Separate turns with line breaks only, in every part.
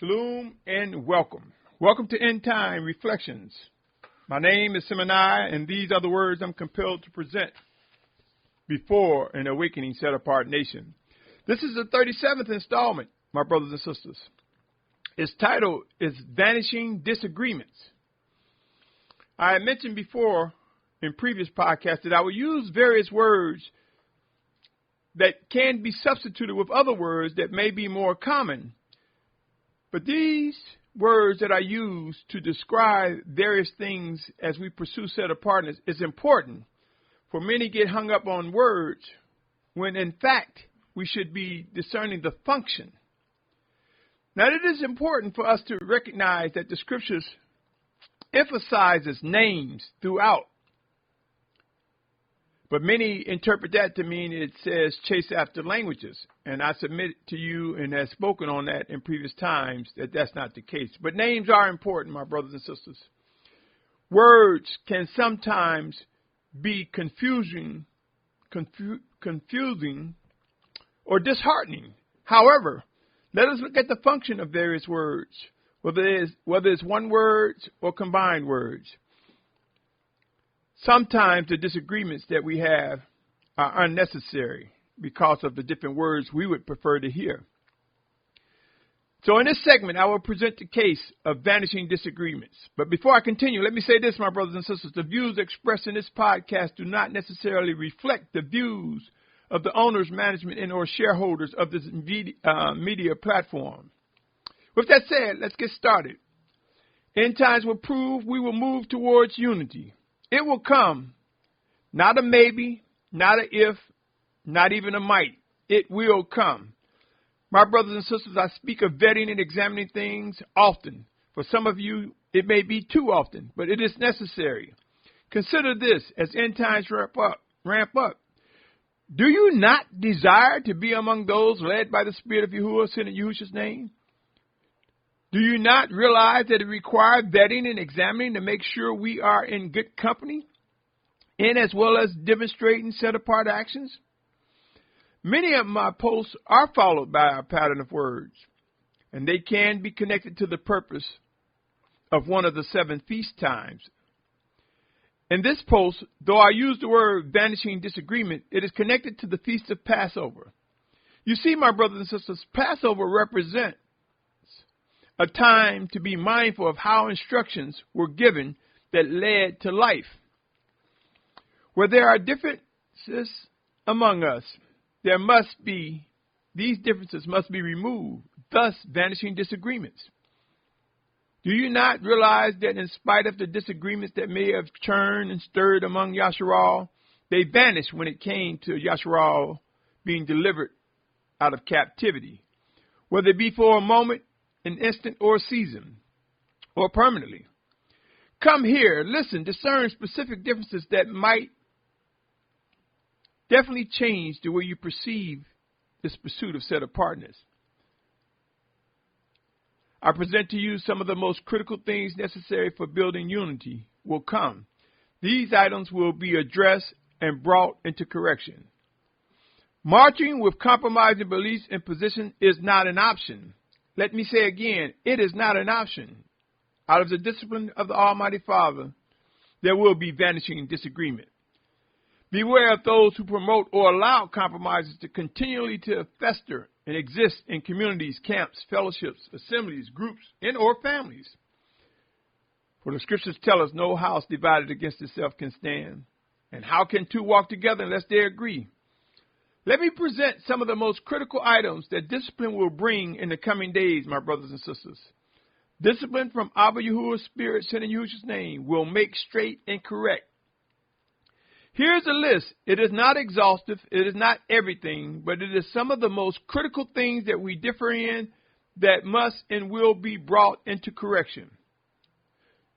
Shalum and welcome. Welcome to Endtime Reflections. My name is Symmanayah, and these are the words I'm compelled to present before an awakening set-apart nation. This is the 37th installment, my brothers and sisters. Its title is Vanishing Disagreements. I had mentioned before in previous podcasts that I will use various words that can be substituted with other words that may be more common. But these words that I use to describe various things as we pursue set-apartness is important, for many get hung up on words when in fact we should be discerning the function. Now it is important for us to recognize that the scriptures emphasizes names throughout. But many interpret that to mean it says chase after languages. And I submit to you and have spoken on that in previous times that that's not the case. But names are important, my brothers and sisters. Words can sometimes be confusing or disheartening. However, let us look at the function of various words, whether it's one word or combined words. Sometimes the disagreements that we have are unnecessary because of the different words we would prefer to hear. So in this segment, I will present the case of vanishing disagreements. But before I continue, let me say this, my brothers and sisters. The views expressed in this podcast do not necessarily reflect the views of the owners, management, and or shareholders of this media platform. With that said, let's get started. End times will prove we will move towards unity. It will come, not a maybe, not a if, not even a might. It will come. My brothers and sisters, I speak of vetting and examining things often. For some of you, it may be too often, but it is necessary. Consider this as end times ramp up. Do you not desire to be among those led by the Spirit of Yahuah, sent in Yahusha's name? Do you not realize that it requires vetting and examining to make sure we are in good company, and as well as demonstrating set-apart actions? Many of my posts are followed by a pattern of words, and they can be connected to the purpose of one of the 7 feast times. In this post, though I use the word vanishing disagreement, it is connected to the Feast of Passover. You see, my brothers and sisters, Passover represents a time to be mindful of how instructions were given that led to life. Where there are differences among us, these differences must be removed, thus vanishing disagreements. Do you not realize that in spite of the disagreements that may have churned and stirred among Yashar'al, they vanished when it came to Yashar'al being delivered out of captivity, whether it be for a moment, an instant, or a season, or permanently? Come here, listen, discern specific differences that might definitely change the way you perceive this pursuit of set-apartness. I present to you some of the most critical things necessary for building unity will come. These items will be addressed and brought into correction. Marching with compromising beliefs and position is not an option. Let me say again, it is not an option. Out of the discipline of the Almighty Father, there will be vanishing disagreement. Beware of those who promote or allow compromises to continually to fester and exist in communities, camps, fellowships, assemblies, groups, and or families. For the scriptures tell us no house divided against itself can stand. And how can two walk together unless they agree? Let me present some of the most critical items that discipline will bring in the coming days, my brothers and sisters. Discipline from Abba Yahuwah's Spirit, sent in Yahusha's name, will make straight and correct. Here's a list. It is not exhaustive. It is not everything, but it is some of the most critical things that we differ in that must and will be brought into correction.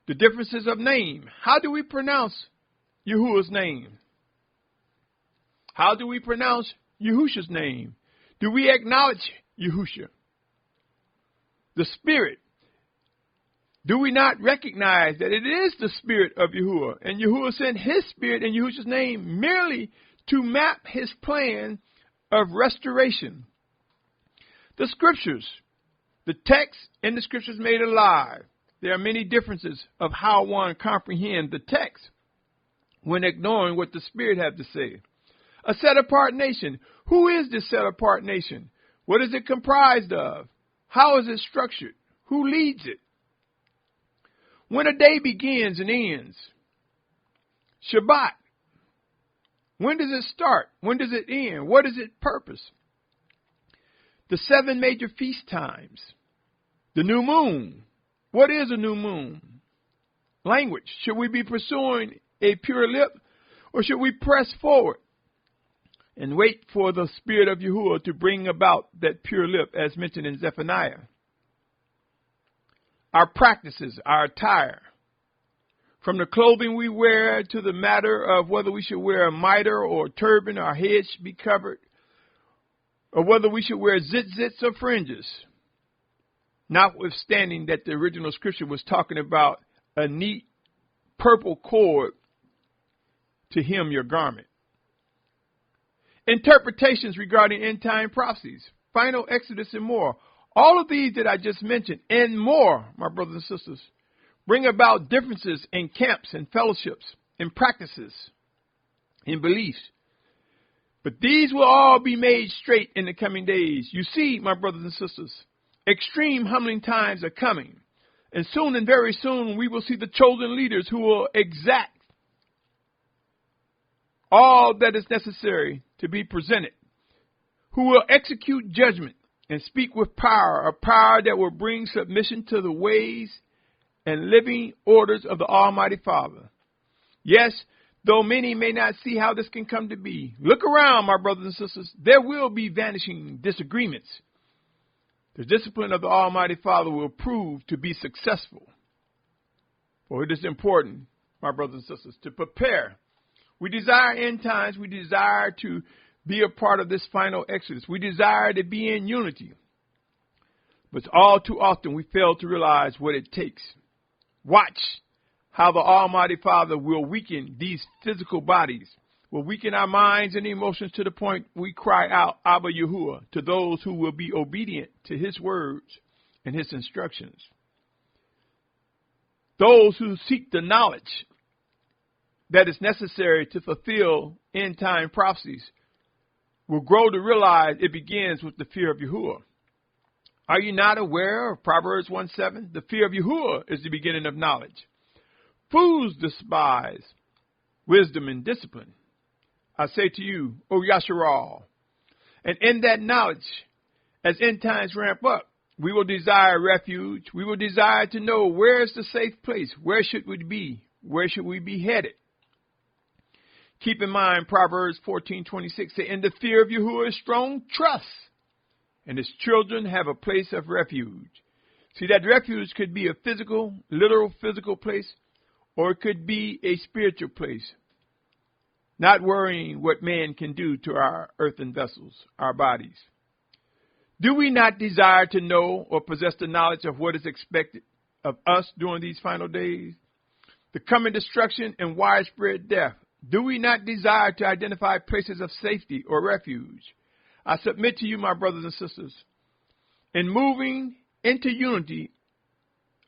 The differences of name. How do we pronounce Yahuwah's name? How do we pronounce Yahusha's name? Do we acknowledge Yahusha? The Spirit. Do we not recognize that it is the Spirit of Yahuah, and Yahuwah sent His Spirit in Yahusha's name merely to map His plan of restoration? The Scriptures The text in the scriptures made alive. There are many differences of how one comprehends the text when ignoring what the Spirit has to say. A set-apart nation. Who is this set-apart nation? What is it comprised of? How is it structured? Who leads it? When a day begins and ends. Shabbat. When does it start? When does it end? What is its purpose? The 7 major feast times. The new moon. What is a new moon? Language. Should we be pursuing a pure lip, or should we press forward and wait for the Spirit of Yahuah to bring about that pure lip as mentioned in Zephaniah? Our practices, our attire. From the clothing we wear to the matter of whether we should wear a mitre or a turban, our heads should be covered, or whether we should wear zitzits or fringes. Notwithstanding that the original scripture was talking about a neat purple cord to hem your garment. Interpretations regarding end-time prophecies, final Exodus and more. All of these that I just mentioned and more, my brothers and sisters, bring about differences in camps and fellowships, in practices, in beliefs. But these will all be made straight in the coming days. You see, my brothers and sisters, extreme humbling times are coming. And soon and very soon we will see the chosen leaders who will exact all that is necessary to be presented, who will execute judgment and speak with power, a power that will bring submission to the ways and living orders of the Almighty Father. Yes, though many may not see how this can come to be, look around, my brothers and sisters. There will be vanishing disagreements. The discipline of the Almighty Father will prove to be successful. For it is important, my brothers and sisters, to prepare. We desire end times. We desire to be a part of this final Exodus. We desire to be in unity. But all too often we fail to realize what it takes. Watch how the Almighty Father will weaken these physical bodies, will weaken our minds and emotions to the point we cry out, Abba Yahuwah, to those who will be obedient to his words and his instructions. Those who seek the knowledge that is necessary to fulfill end-time prophecies will grow to realize it begins with the fear of Yahuwah. Are you not aware of Proverbs 1:7? The fear of Yahuwah is the beginning of knowledge. Fools despise wisdom and discipline. I say to you, O Yashar'al, and in that knowledge, as end times ramp up, we will desire refuge. We will desire to know where is the safe place. Where should we be? Where should we be headed? Keep in mind Proverbs 14:26 say, in the fear of Yahuwah is strong trust, and his children have a place of refuge. See, that refuge could be a physical, literal physical place, or it could be a spiritual place. Not worrying what man can do to our earthen vessels, our bodies. Do we not desire to know or possess the knowledge of what is expected of us during these final days? The coming destruction and widespread death. Do we not desire to identify places of safety or refuge? I submit to you, my brothers and sisters, in moving into unity,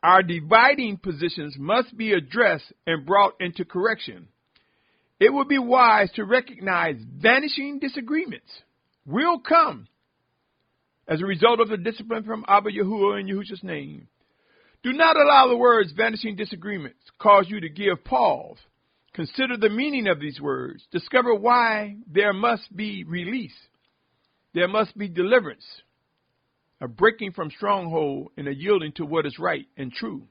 our dividing positions must be addressed and brought into correction. It would be wise to recognize vanishing disagreements will come as a result of the discipline from Abba Yahuwah in Yahusha's name. Do not allow the words vanishing disagreements cause you to give pause. Consider the meaning of these words. Discover why there must be release. There must be deliverance, a breaking from stronghold and a yielding to what is right and true.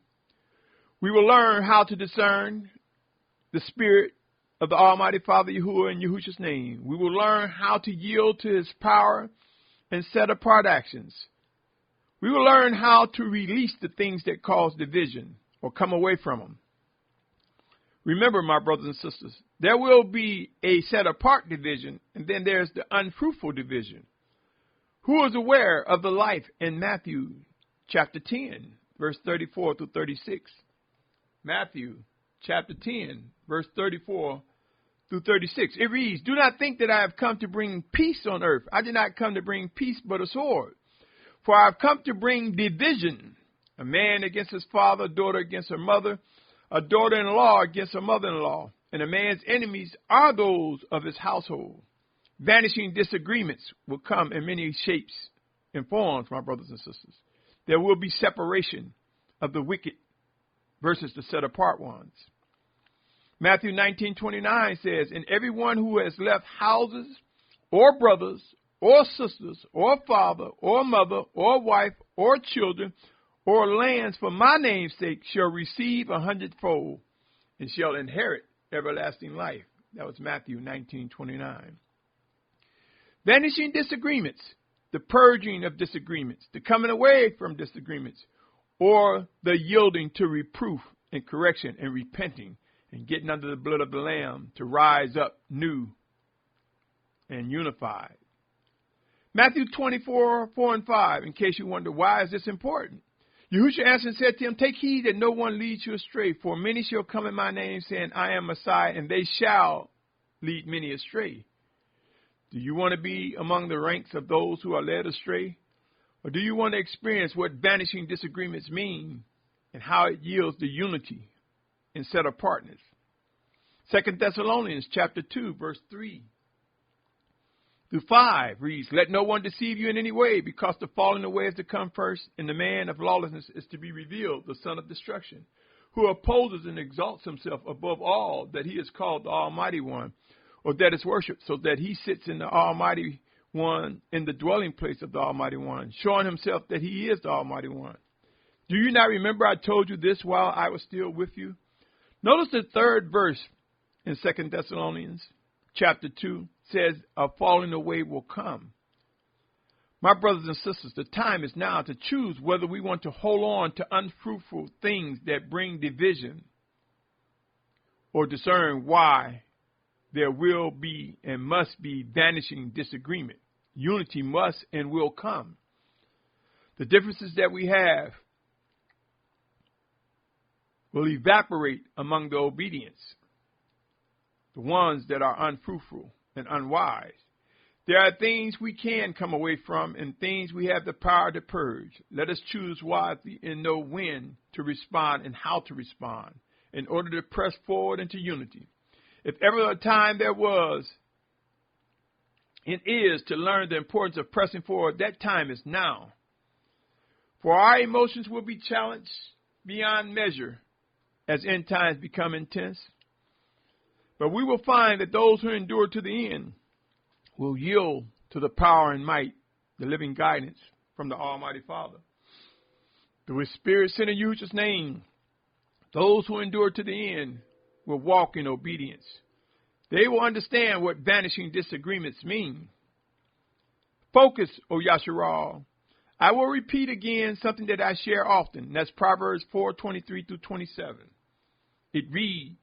We will learn how to discern the Spirit of the Almighty Father Yahuwah in Yahusha's name. We will learn how to yield to his power and set apart actions. We will learn how to release the things that cause division or come away from them. Remember, my brothers and sisters, there will be a set apart division, and then there's the unfruitful division. Who is aware of the life in Matthew chapter 10, verse 34 through 36? Matthew chapter 10, verse 34 through 36. It reads, do not think that I have come to bring peace on earth. I did not come to bring peace but a sword. For I have come to bring division, a man against his father, a daughter against her mother, a daughter-in-law against her mother-in-law, and a man's enemies are those of his household. Vanishing disagreements will come in many shapes and forms, my brothers and sisters. There will be separation of the wicked versus the set-apart ones. Matthew 19:29 says, and everyone who has left houses or brothers or sisters or father or mother or wife or children or lands for my name's sake shall receive 100-fold and shall inherit everlasting life. That was Matthew 19:29. Vanishing disagreements, the purging of disagreements, the coming away from disagreements, or the yielding to reproof and correction and repenting and getting under the blood of the Lamb to rise up new and unified. Matthew 24:4-5, in case you wonder, why is this important? Yahusha answered and said to him, take heed that no one leads you astray, for many shall come in my name, saying, I am Messiah, and they shall lead many astray. Do you want to be among the ranks of those who are led astray? Or do you want to experience what vanishing disagreements mean and how it yields the unity and set apartness? 2 Thessalonians chapter 2, verse 3-5 reads, let no one deceive you in any way, because the falling away is to come first, and the man of lawlessness is to be revealed, the son of destruction, who opposes and exalts himself above all that he is called the Almighty One, or that is worshipped, so that he sits in the Almighty One, in the dwelling place of the Almighty One, showing himself that he is the Almighty One. Do you not remember I told you this while I was still with you? Notice the third verse in 2 Thessalonians chapter 2 says, a falling away will come. My brothers and sisters, the time is now to choose whether we want to hold on to unfruitful things that bring division, or discern why there will be and must be vanishing disagreement. Unity must and will come. The differences that we have will evaporate among the obedience, the ones that are unfruitful and unwise. There are things we can come away from and things we have the power to purge. Let us choose wisely and know when to respond and how to respond in order to press forward into unity. If ever a time there was and is to learn the importance of pressing forward, that time is now. For our emotions will be challenged beyond measure as end times become intense. But we will find that those who endure to the end will yield to the power and might, the living guidance from the Almighty Father. Through His Spirit sent in Yahusha's name, those who endure to the end will walk in obedience. They will understand what vanishing disagreements mean. Focus, O Yashar'al. I will repeat again something that I share often. That's Proverbs 4:23-27. It reads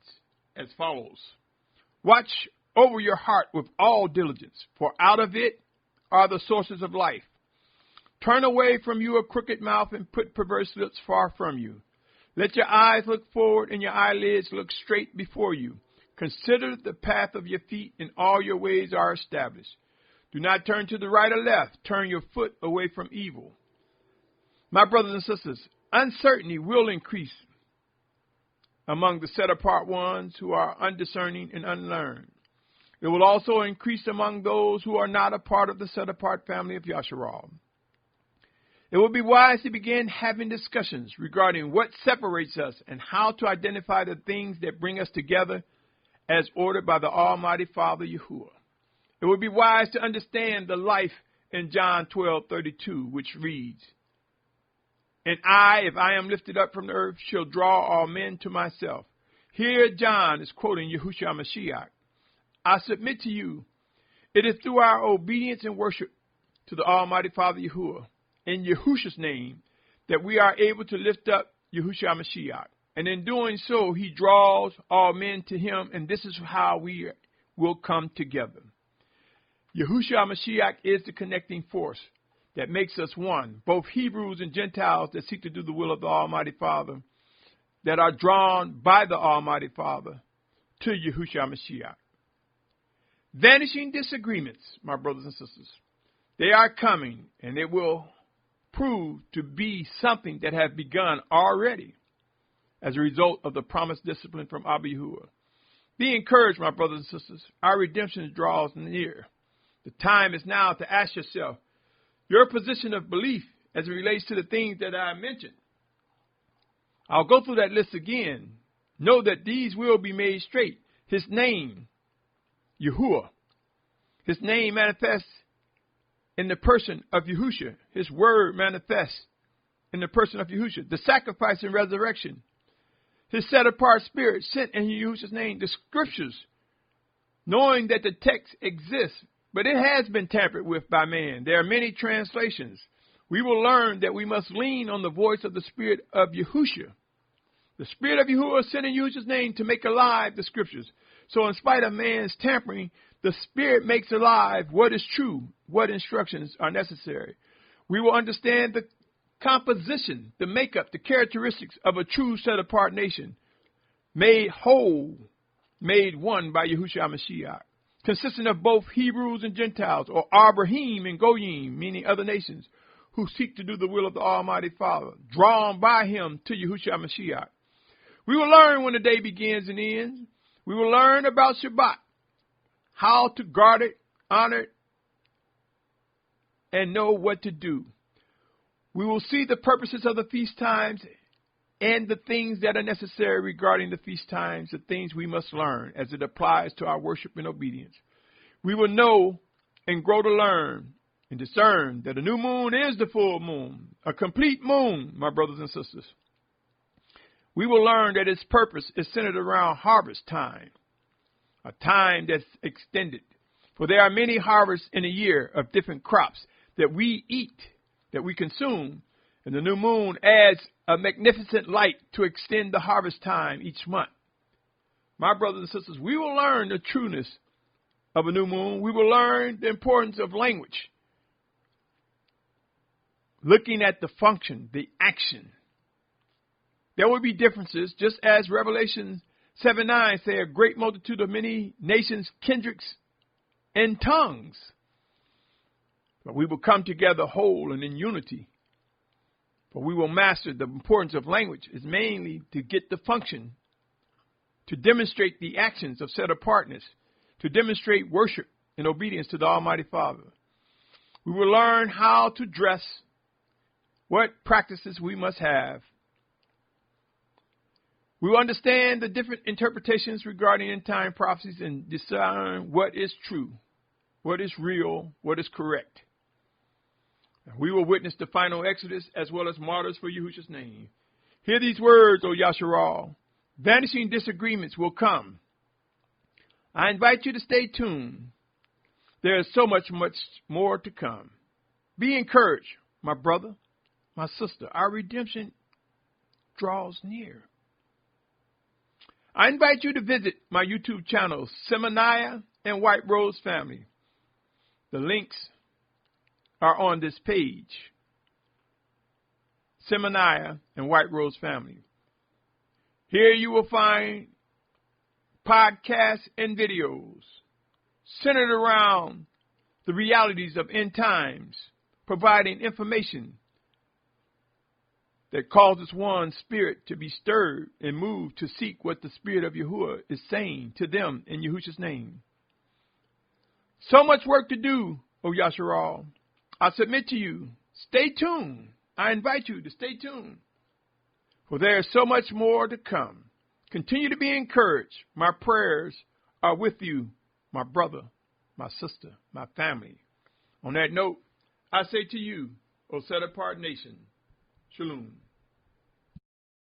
as follows. Watch over your heart with all diligence, for out of it are the sources of life. Turn away from you a crooked mouth and put perverse lips far from you. Let your eyes look forward and your eyelids look straight before you. Consider the path of your feet, and all your ways are established. Do not turn to the right or left. Turn your foot away from evil. My brothers and sisters, uncertainty will increase among the set-apart ones who are undiscerning and unlearned. It will also increase among those who are not a part of the set-apart family of Yashar'al. It will be wise to begin having discussions regarding what separates us and how to identify the things that bring us together as ordered by the Almighty Father Yahuah. It would be wise to understand the life in John 12:32, which reads, and I, if I am lifted up from the earth, shall draw all men to myself. Here John is quoting Yahusha Mashiach. I submit to you, it is through our obedience and worship to the Almighty Father Yahuah, in Yahusha's name, that we are able to lift up Yahusha Mashiach. And in doing so, he draws all men to him, and this is how we will come together. Yahusha Mashiach is the connecting force that makes us one, both Hebrews and Gentiles that seek to do the will of the Almighty Father, that are drawn by the Almighty Father to Yahusha Mashiach. Vanishing disagreements, my brothers and sisters, they are coming, and it will prove to be something that has begun already as a result of the promised discipline from Abba Yahuwah. Be encouraged, my brothers and sisters. Our redemption draws near. The time is now to ask yourself your position of belief as it relates to the things that I mentioned. I'll go through that list again. Know that these will be made straight. His name, Yahuwah. His name manifests in the person of Yahusha. His word manifests in the person of Yahusha. The sacrifice and resurrection. His set-apart spirit sent in Yahusha's name. The scriptures, knowing that the text exists, but it has been tampered with by man. There are many translations. We will learn that we must lean on the voice of the Spirit of Yahusha. The Spirit of Yahuwah sent in Yahusha's name to make alive the scriptures. So in spite of man's tampering, the Spirit makes alive what is true, what instructions are necessary. We will understand the composition, the makeup, the characteristics of a true set-apart nation, made whole, made one by Yahushua HaMashiach, consisting of both Hebrews and Gentiles, or Abraham and Goyim, meaning other nations, who seek to do the will of the Almighty Father, drawn by him to Yahushua HaMashiach. We will learn when the day begins and ends. We will learn about Shabbat, how to guard it, honor it, and know what to do. We will see the purposes of the feast times and the things that are necessary regarding the feast times, the things we must learn as it applies to our worship and obedience. We will know and grow to learn and discern that a new moon is the full moon, a complete moon, my brothers and sisters. We will learn that its purpose is centered around harvest time, a time that's extended. For there are many harvests in a year of different crops that we eat, that we consume, and the new moon adds a magnificent light to extend the harvest time each month. My brothers and sisters, we will learn the trueness of a new moon. We will learn the importance of language, looking at the function, the action. There will be differences, just as Revelation 7:9 say, a great multitude of many nations, kindreds, and tongues. But we will come together whole and in unity. For we will master the importance of language is mainly to get the function, to demonstrate the actions of set-apartness, to demonstrate worship and obedience to the Almighty Father. We will learn how to dress, what practices we must have. We will understand the different interpretations regarding end-time prophecies and discern what is true, what is real, what is correct. We will witness the final exodus as well as martyrs for Yahusha's name. Hear these words, O Yashar'al. Vanishing disagreements will come. I invite you to stay tuned. There is so much more to come. Be encouraged, my brother, my sister. Our redemption draws near. I invite you to visit my YouTube channels, Symmanayah and White Rose Family. The links are on this page. Symmanayah and White Rose Family. Here you will find podcasts and videos centered around the realities of end times, providing information that causes one's spirit to be stirred and moved to seek what the Spirit of Yahuwah is saying to them in Yahusha's name. So much work to do, O Yashar'al. I submit to you, stay tuned. I invite you to stay tuned, for there is so much more to come. Continue to be encouraged. My prayers are with you, my brother, my sister, my family. On that note, I say to you, O set-apart nation, Shalum.